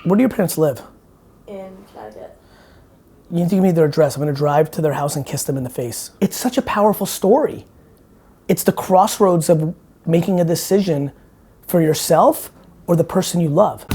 Where do your parents live? In Connecticut. You need to give me their address. I'm gonna drive to their house and kiss them in the face. It's such a powerful story. It's the crossroads of making a decision for yourself or the person you love.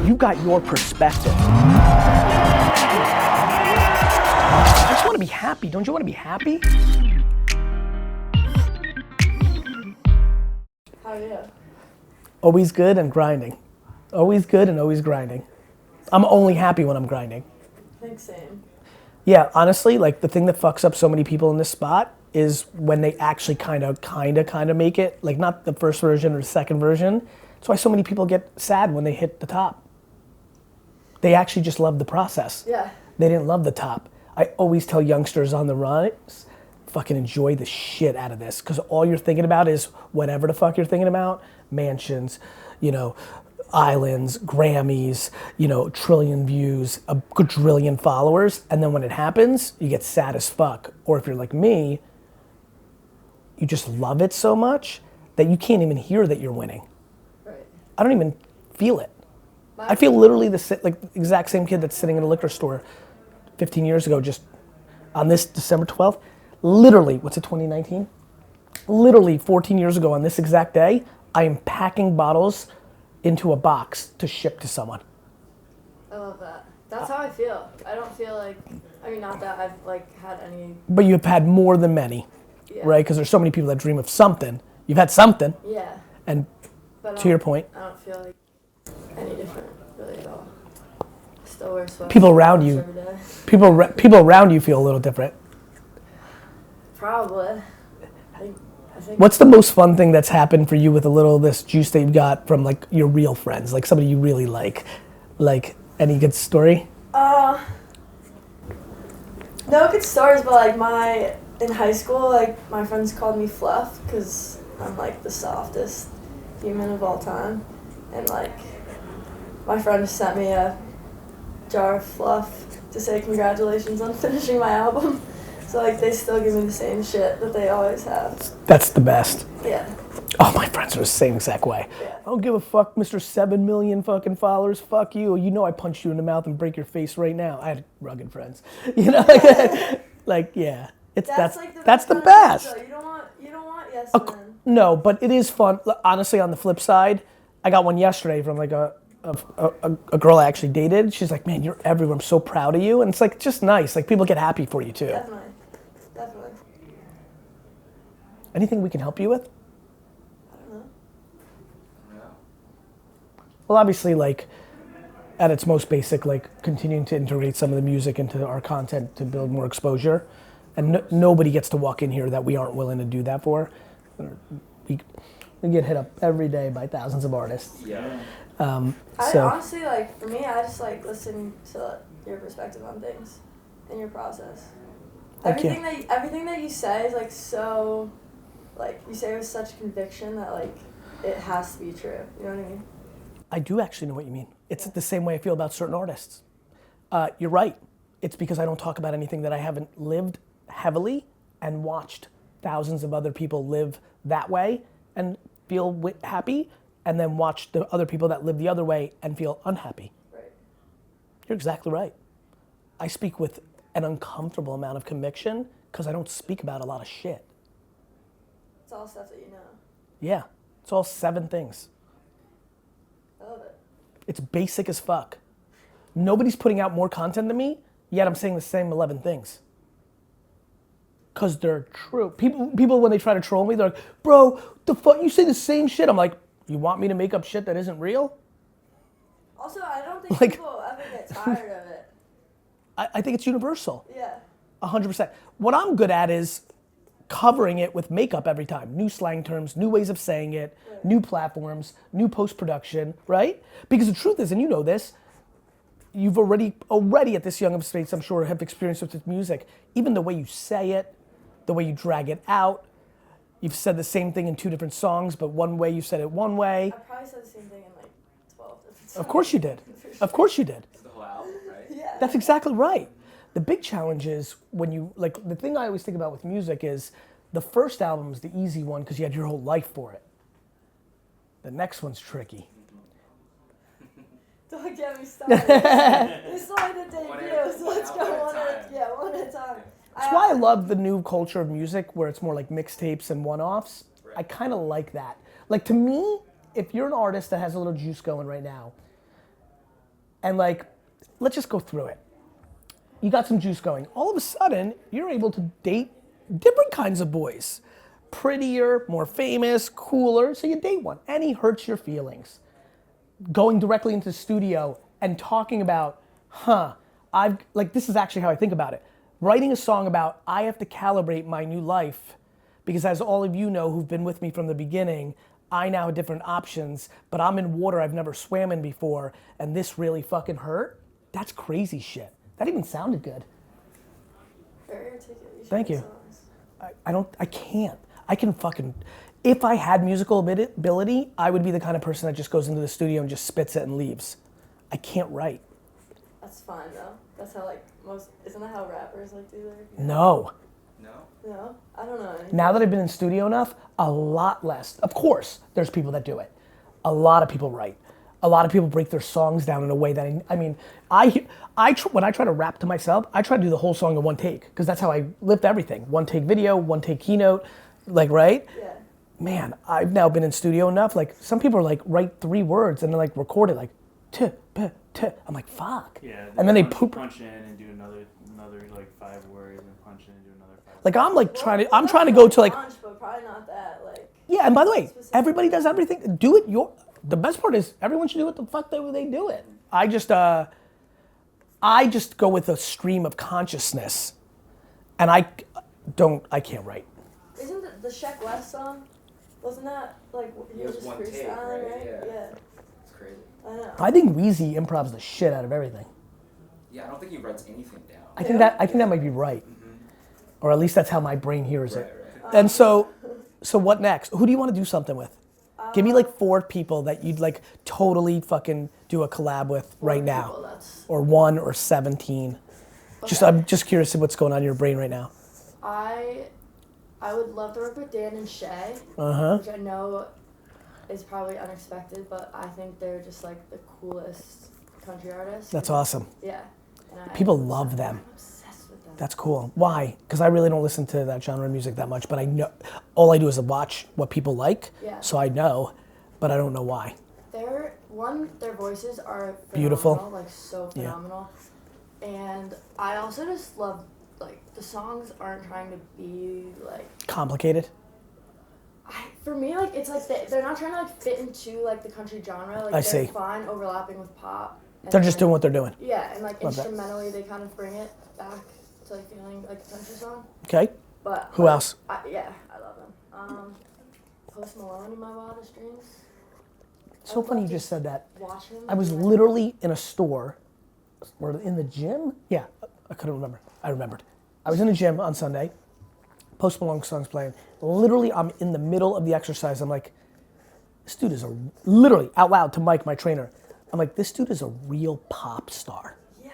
You got your perspective. I just wanna be happy. Don't you wanna be happy? How are you? Always good and grinding. Always good and always grinding. I'm only happy when I'm grinding. I think same. Yeah, honestly, like the thing that fucks up so many people in this spot is when they actually kind of make it, like not the first version or the second version. That's why so many people get sad when they hit the top. They actually just love the process. Yeah. They didn't love the top. I always tell youngsters on the rise, fucking enjoy the shit out of this, because all you're thinking about is whatever the fuck you're thinking about, mansions, you know, islands, Grammys, you know, trillion views, a quadrillion followers, and then when it happens, you get sad as fuck. Or if you're like me, you just love it so much that you can't even hear that you're winning. Right. I don't even feel it. I feel literally the exact same kid that's sitting in a liquor store 15 years ago, just on this December 12th, literally, what's it, 2019? Literally 14 years ago on this exact day, I am packing bottles into a box to ship to someone. I love that. That's how I feel. I don't feel like, I mean, not that I've like had any. But you've had more than many, Yeah. right? Because there's so many people that dream of something. You've had something. Yeah. And But to your point, I don't feel like any different really at all. Still wear sweats. people around you, every day. people around you feel a little different. Probably. I think. What's the most fun thing that's happened for you with a little of this juice that you've got from like your real friends, like somebody you really like? Like any good story? No good stories, but like in high school, like my friends called me Fluff because I'm like the softest human of all time, and like my friend just sent me a jar of fluff to say congratulations on finishing my album. So like they still give me the same shit that they always have. That's the best. Yeah. Oh, my friends are the same exact way. Yeah. I don't give a fuck, Mr. 7 million fucking followers. Fuck you. You know I punched you in the mouth and break your face right now. I had rugged friends. You know, like yeah. That's the best. You don't want yes men. No, but it is fun. Honestly, on the flip side, I got one yesterday from like a girl I actually dated. She's like, man, you're everywhere. I'm so proud of you. And it's like just nice. Like people get happy for you too. Definitely. Anything we can help you with? I don't know. Well, obviously, like at its most basic, like continuing to integrate some of the music into our content to build more exposure. And nobody gets to walk in here that we aren't willing to do that for. We get hit up every day by thousands of artists. Yeah. I honestly, like, for me, I just like listen to your perspective on things and your process. Everything that you say is like so, like you say it with such conviction that like it has to be true. You know what I mean? I do actually know what you mean. It's the same way I feel about certain artists. You're right. It's because I don't talk about anything that I haven't lived heavily and watched thousands of other people live that way and feel happy, and then watch the other people that live the other way and feel unhappy. Right. You're exactly right. I speak with an uncomfortable amount of conviction because I don't speak about a lot of shit. It's all stuff that you know. Yeah, it's all 7 things. I love it. It's basic as fuck. Nobody's putting out more content than me, yet I'm saying the same 11 things. Cause they're true. People when they try to troll me, they're like, bro, the fuck, you say the same shit. I'm like, you want me to make up shit that isn't real? Also, I don't think Like- people ever get tired of it. I think it's universal. Yeah. 100%. What I'm good at is covering it with makeup every time. New slang terms, new ways of saying it, Right. new platforms, new post-production, right? Because the truth is, and you know this, you've already at this young of space, I'm sure, have experience with music. Even the way you say it, the way you drag it out. You've said the same thing in 2 different songs, but one way you said it one way. I probably said the same thing in like 12 different songs. Of course you did. Of course you did. It's the whole album, right? Yeah. That's exactly right. The big challenge is when you, like, the thing I always think about with music is the first album is the easy one because you had your whole life for it. The next one's tricky. Don't get me started. This is only the debut, so let's go one at a time. That's why I love the new culture of music where it's more like mixtapes and one-offs. Right. I kind of like that. Like to me, if you're an artist that has a little juice going right now, and like, let's just go through it. You got some juice going. All of a sudden, you're able to date different kinds of boys. Prettier, more famous, cooler, so you date one. And he hurts your feelings. Going directly into the studio and talking about, this is actually how I think about it. Writing a song about, I have to calibrate my new life because as all of you know who've been with me from the beginning, I now have different options, but I'm in water I've never swam in before, and this really fucking hurt. That's crazy shit. That even sounded good. Very articulate. Thank you. I can't. I can fucking, if I had musical ability, I would be the kind of person that just goes into the studio and just spits it and leaves. I can't write. That's fine though. That's how isn't that how rappers like do their? No. No? No? I don't know anything. Now that I've been in studio enough, a lot less. Of course, there's people that do it. A lot of people write. A lot of people break their songs down in a way that, when I try to rap to myself, I try to do the whole song in one take, because that's how I lift everything. One take video, one take keynote, right? Yeah. Man, I've now been in studio enough, some people are write 3 words and then record it I'm like, fuck. Yeah, and then they poop. Punch in and do another 5 words and punch in and do another 5 words. I'm trying to go to Punch, but probably not that Yeah, and by the way, specific. everybody does everything. Do it the best part is everyone should do what the fuck they do it. I just go with a stream of consciousness, and I can't write. Isn't the Sheck West song? Wasn't that he was just one take, freestyling, right? Yeah. It's crazy. I know. I think Weezy improvs the shit out of everything. Yeah, I don't think he writes anything down. I think that might be right, or at least that's how my brain hears it. Right. And so what next? Who do you want to do something with? Give me 4 people that you'd totally fucking do a collab with right now, Well, that's or 1 or 17. okay. I'm just curious of what's going on in your brain right now. I would love to work with Dan and Shay, which I know is probably unexpected, but I think they're just the coolest country artists. That's awesome. Yeah. People love them. I'm obsessed with them. That's cool. Why? Because I really don't listen to that genre of music that much, but I know, all I do is watch what people like, Yeah. so I know, but I don't know why. Their voices are phenomenal, Beautiful. So phenomenal. And I also just love, the songs aren't trying to be, Complicated? for me, it's they're not trying to, fit into, the country genre. I they're see. fine overlapping with pop. And They're just doing what they're doing. Yeah, and, Love that. instrumentally, they kind of bring it back to, feeling like a country song. Okay? But Who else? I love them. Post Malone in my wildest dreams. It's so funny you just said that. Watch him. I was literally in a store, or in the gym? Yeah, I couldn't remember. I remembered. I was in the gym on Sunday. Post Malone song's playing. Literally, I'm in the middle of the exercise. I'm like, this dude is literally out loud to Mike, my trainer. I'm like, this dude is a real pop star. Yeah.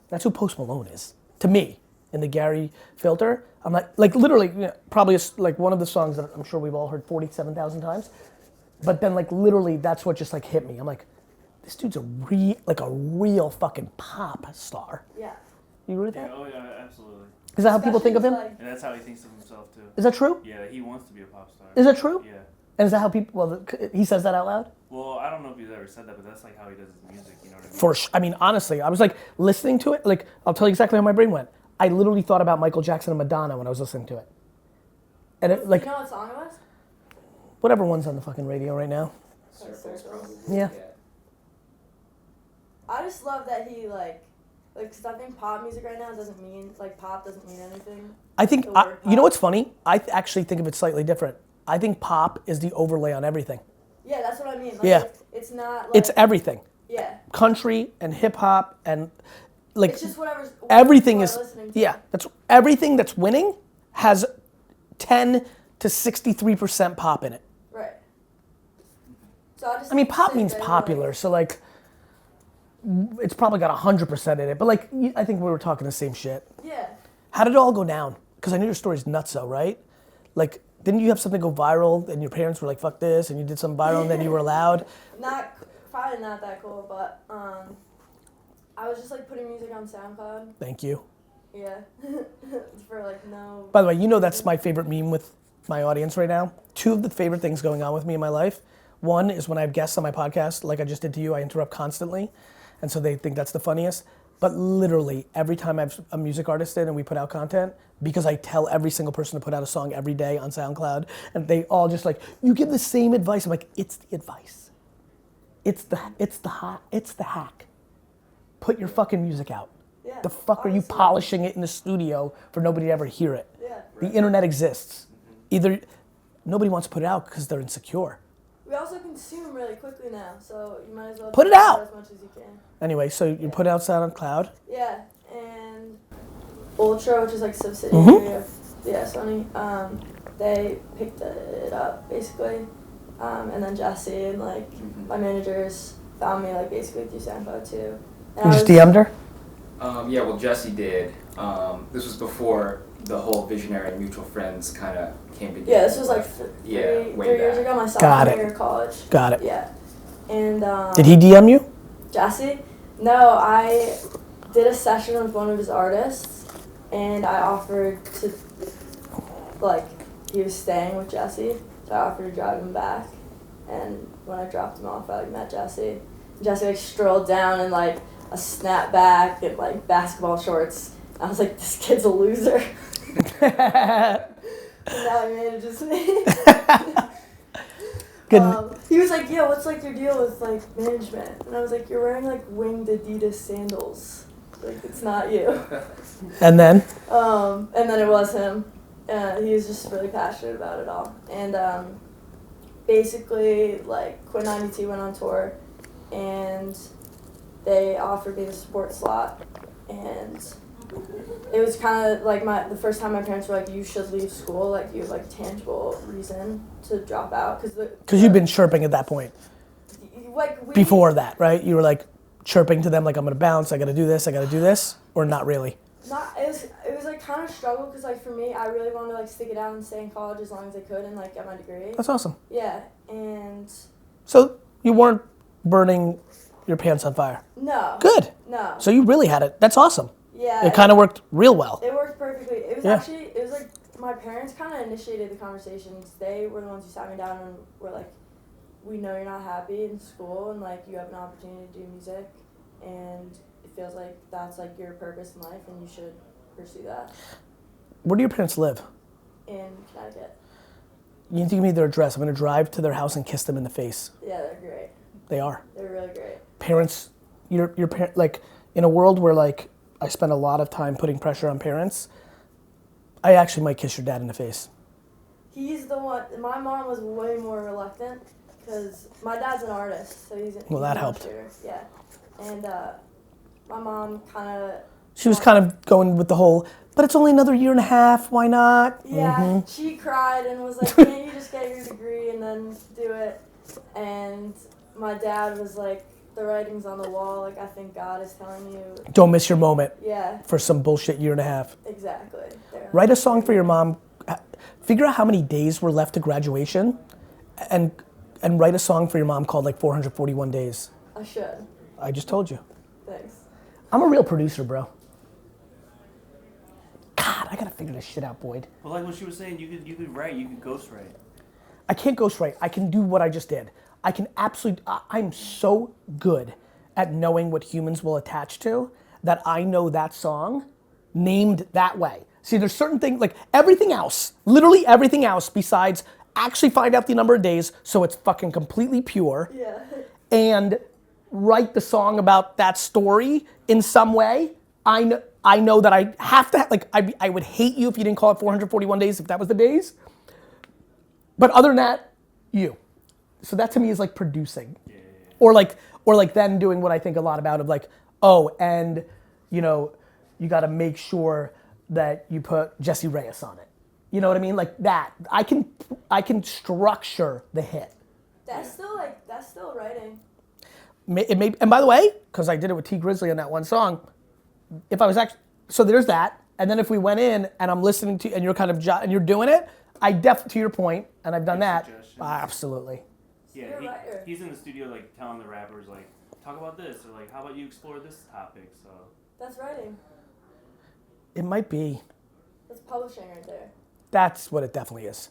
That's who Post Malone is, to me, in the Gary filter. I'm like literally, probably one of the songs that I'm sure we've all heard 47,000 times. But then literally, that's what just hit me. I'm like, this dude's a real fucking pop star. Yeah. You agree with Yeah, that? oh yeah, absolutely. Is that how people think of him? And that's how he thinks of himself too. Is that true? Yeah, he wants to be a pop star. Is that true? Yeah. And is that how people? Well, he says that out loud. Well, I don't know if he's ever said that, but that's how he does his music. You know what I mean? Honestly, I was listening to it. I'll tell you exactly how my brain went. I literally thought about Michael Jackson and Madonna when I was listening to it. And it You know what song it was? whatever one's on the fucking radio right now. Circles, probably. Yeah. I just love that he cause I think pop music right now doesn't mean pop doesn't mean anything. I think The word you know pop. what's funny? I actually think of it slightly different. I think pop is the overlay on everything. Yeah, that's what I mean. Yeah. It's not It's everything. yeah. Country and hip hop and It's just whatever's everything people is are listening to. yeah. That's everything that's winning has 10 to 63% pop in it. Right. So I mean, pop means popular, so it's probably got 100% in it. But I think we were talking the same shit. Yeah. How did it all go down? Because I know your story's nutso, right? Didn't you have something go viral and your parents were like, fuck this, and you did something viral and then you were allowed? Not probably not that cool, but I was just like putting music on SoundCloud. Thank you. Yeah. For like no. By the way, you know that's my favorite meme with my audience right now. Two of the favorite things going on with me in my life. One is when I have guests on my podcast, like I just did to you, I interrupt constantly. And so they think that's the funniest. But literally, every time I have a music artist in and we put out content, because I tell every single person to put out a song every day on SoundCloud, and they all just like, you give the same advice. I'm like, it's the advice. It's the hack. Put your fucking music out. Yeah. The fuck are you polishing it in the studio for nobody to ever hear it? Yeah. The internet exists. Either nobody wants to put it out because they're insecure. We also consume really quickly now, so you might as well Put it out as much as you can. Anyway, so you put it outside on Cloud. Yeah, and Ultra, which is like subsidiary of Sony, they picked it up basically, and then Jesse and like my managers found me like basically through SoundCloud too. And You just DM'd her? Yeah, well, Jesse did. This was before the whole visionary mutual friends kind of came together. Yeah, this was like three years ago, my sophomore year of college. Got it. Yeah, and did he DM you? Jesse? No, I did a session with one of his artists, and I offered to, like, he was staying with Jesse, so I offered to drive him back, and when I dropped him off, I like, met Jesse. Jesse like strolled down in like a snapback and like basketball shorts. I was like, this kid's a loser. And now he manages me. Good. He was like, yeah, what's like your deal with like management? And I was like, you're wearing like winged Adidas sandals. Like, it's not you. And then? And then it was him. He was just really passionate about it all. And basically, like, Quit 92 went on tour, and they offered me the support slot. And it was kind of like the first time my parents were like, you should leave school. Like, you have like tangible reason to drop out. Because you'd been chirping at that point. Like Before that, right? You were like chirping to them like, I'm going to bounce, I got to do this, or not really? It was like kind of struggle because like for me, I really wanted to like stick it out and stay in college as long as I could and like get my degree. That's awesome. Yeah, and so you weren't burning your pants on fire? No. Good. No. So you really had it. That's awesome. Yeah. It kind of worked real well. It worked perfectly. It was it was like my parents kind of initiated the conversations. They were the ones who sat me down and were like, we know you're not happy in school and like you have an opportunity to do music and it feels like that's like your purpose in life and you should pursue that. Where do your parents live? In Connecticut. You need to give me their address. I'm going to drive to their house and kiss them in the face. Yeah, they're great. They are. They're really great. Parents, your parent, like in a world where like I spend a lot of time putting pressure on parents, I actually might kiss your dad in the face. He's the one. My mom was way more reluctant because my dad's an artist, so he's well, that helped. Yeah, and my mom kind of. She was kind of going with the whole, but it's only another year and a half. Why not? Yeah, she cried and was like, "Can't you just get your degree and then do it?" And my dad was like, "The writing's on the wall. Like I think God is telling you." Don't miss your moment. Yeah. For some bullshit year and a half. Exactly. Write a song for your mom. Figure out how many days were left to graduation, and write a song for your mom called like 441 Days. I should. I just told you. Thanks. I'm a real producer, bro. God, I gotta figure this shit out, Boyd. Well, like what she was saying, you could write, you could ghostwrite. I can't ghostwrite. I can do what I just did. I can absolutely. I'm so good at knowing what humans will attach to that I know that song named that way. See, there's certain things, like everything else, literally everything else besides actually find out the number of days so it's fucking completely pure. Yeah. And write the song about that story in some way. I know that I have to, like, I would hate you if you didn't call it 441 days if that was the days. But other than that, you. So that to me is like producing. Yeah. Or like then doing what I think a lot about of like, oh, and you know, you gotta make sure that you put Jesse Reyes on it. You know what I mean? Like that. I can structure the hit. That's still writing. And by the way, because I did it with T Grizzly on that one song, if I was actually, so there's that, and then if we went in and I'm listening to, and you're kind of, and you're doing it, to your point, and I've done that, absolutely. You're a writer. he's in the studio like telling the rappers like, talk about this, or like, how about you explore this topic? So That's writing. It might be. That's publishing right there. That's what it definitely is.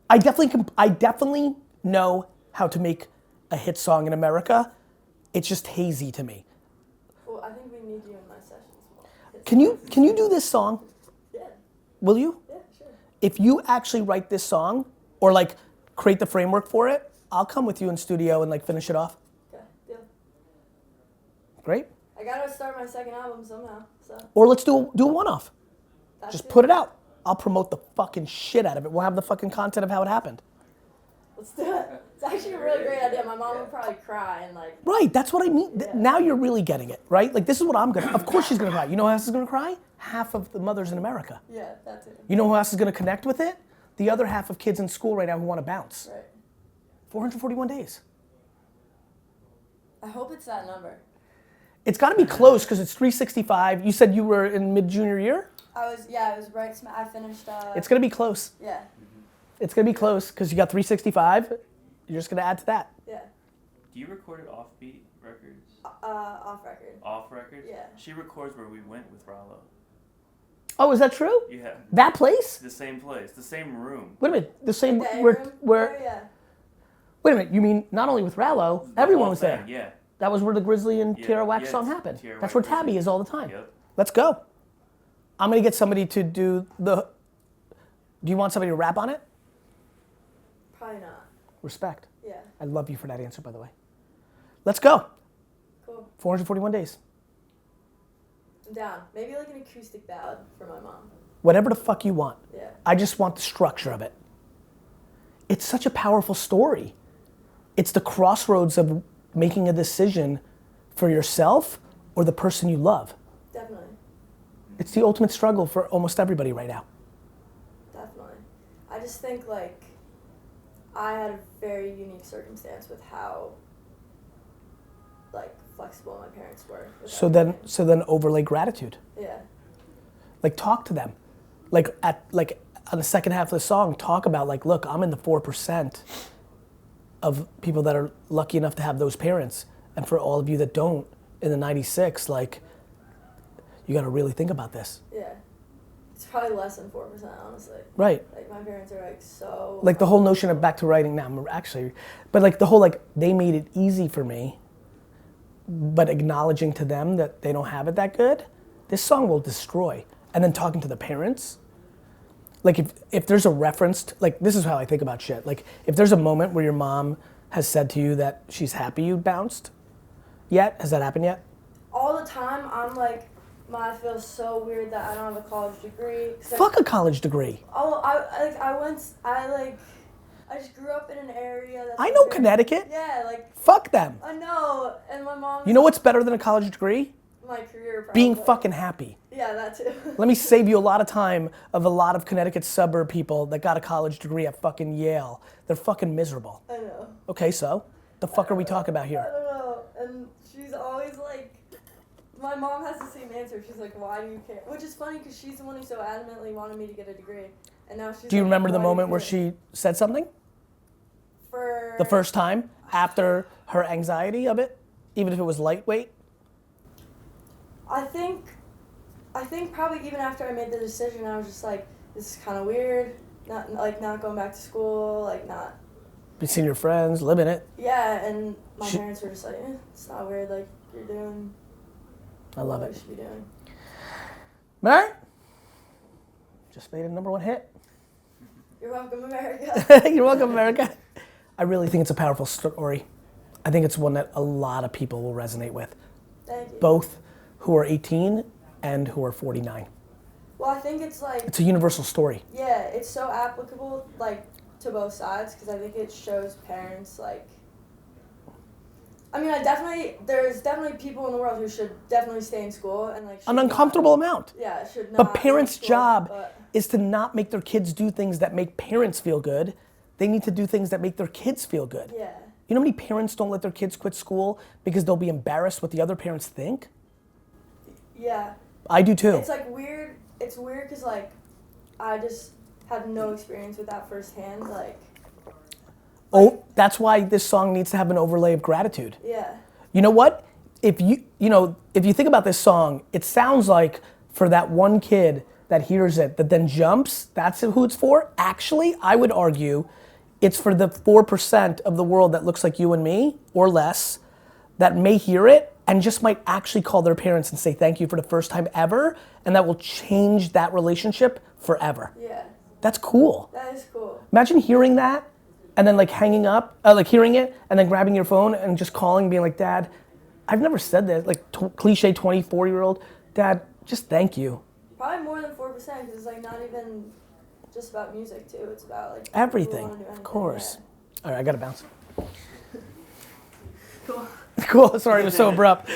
I definitely know how to make a hit song in America. It's just hazy to me. Well, I think we need you in my sessions. Can you do this song? Yeah. Will you? Yeah, sure. If you actually write this song or like create the framework for it, I'll come with you in studio and like finish it off. Okay, deal. Great. I gotta start my second album somehow, so. Or let's do a one-off. That's Just it. put it out. I'll promote the fucking shit out of it. We'll have the fucking content of how it happened. Let's do it. It's actually a really great idea. My mom would probably cry and like. Right, that's what I mean. Yeah. Now you're really getting it, right? Like this is what I'm gonna, of course she's gonna cry. You know who else is gonna cry? Half of the mothers in America. Yeah, that's it. You know who else is gonna connect with it? The other half of kids in school right now who wanna bounce. Right. 441 days. I hope it's that number. It's gotta be close because it's 365. You said you were in mid-junior year? I was right. I finished. It's gonna be close. Yeah. It's gonna be close because you got 365. You're just gonna add to that. Yeah. do you record at Offbeat Records? Off record. Off Records? Yeah. She records where we went with Rollo. Oh, is that true? Yeah. That place? The same place, the same room. Wait a minute, the same, The A where, room? where, Oh, yeah. wait a minute, you mean not only with Rallo, The everyone whole was there. thing, Yeah. That was where the Grizzly and Yeah, Tierra Whack yes, song happened. Tierra That's Whack where Tabby Grizzly. is all the time. Yep. Let's go. I'm gonna get somebody to do the, do you want somebody to rap on it? Probably not. Respect. Yeah. I love you for that answer, by the way. Let's go. Cool. 441 days. I'm down. Maybe like an acoustic ballad for my mom. Whatever the fuck you want. Yeah. I just want the structure of it. It's such a powerful story. It's the crossroads of making a decision for yourself or the person you love. Definitely. It's the ultimate struggle for almost everybody right now. Definitely. I just think like I had a very unique circumstance with how like flexible my parents were. with everything. So then overlay gratitude. Yeah. Like talk to them. Like on the second half of the song, talk about like, look, I'm in the 4% of people that are lucky enough to have those parents. And for all of you that don't, in the 96, like, you gotta really think about this. Yeah. It's probably less than 4%, honestly. Right. Like my parents are like so. Like the whole notion of back to writing now, actually, but like the whole like, they made it easy for me, but acknowledging to them that they don't have it that good, this song will destroy. And then talking to the parents, like if there's a reference, like this is how I think about shit. Like if there's a moment where your mom has said to you that she's happy you bounced, yet? Has that happened yet? All the time, I'm like, I feel so weird that I don't have a college degree. Fuck a college degree. Oh, I just grew up in an area that's. I know very- Connecticut. Yeah, like, Fuck them. I know, and my mom. You know what's better than a college degree? My career, probably. Being fucking happy. Yeah, that too. Let me save you a lot of time of a lot of Connecticut suburb people that got a college degree at fucking Yale. They're fucking miserable. I know. Okay, so the fuck are we talking about I here? don't know, and she's always like, my mom has the same answer. She's like, why do you care? Which is funny because she's the one who so adamantly wanted me to get a degree, and now she's. Do you like, remember the why do you moment where care? she said something? For The first time after her anxiety of it, even if it was lightweight? I think probably even after I made the decision, I was just like, this is kind of weird. Not going back to school, like not. Be seeing your friends, living it. Yeah, and my She- parents were just like, it's not weird. Like you're doing. I love what it. you should be doing. All right. Just made a #1 hit. You're welcome, America. You're welcome, America. I really think it's a powerful story. I think it's one that a lot of people will resonate with. Thank you. Both who are 18 and who are 49. Well, I think it's like. It's a universal story. Yeah, it's so applicable like to both sides because I think it shows parents like. I mean, there's definitely people in the world who should definitely stay in school and like. An uncomfortable amount. Yeah, should not. But be in parents' school, job but- is to not make their kids do things that make parents feel good. They need to do things that make their kids feel good. Yeah. You know how many parents don't let their kids quit school because they'll be embarrassed what the other parents think? Yeah. I do too. It's like weird. It's weird because like, I just had no experience with that firsthand. Like. Oh, that's why this song needs to have an overlay of gratitude. Yeah. You know what? If you think about this song, it sounds like for that one kid that hears it, that then jumps, that's who it's for. Actually, I would argue it's for the 4% of the world that looks like you and me, or less, that may hear it and just might actually call their parents and say thank you for the first time ever, and that will change that relationship forever. Yeah. That's cool. That is cool. Imagine hearing that and then like hanging up, like hearing it and then grabbing your phone and just calling, being like, Dad, I've never said this, like cliche 24-year-old, Dad, just thank you. Probably more than 4% because it's like not even just about music too. It's about like Everything, people who wanna do anything. of course. Yeah. All right, I gotta bounce. Cool. Cool, sorry, it was so abrupt.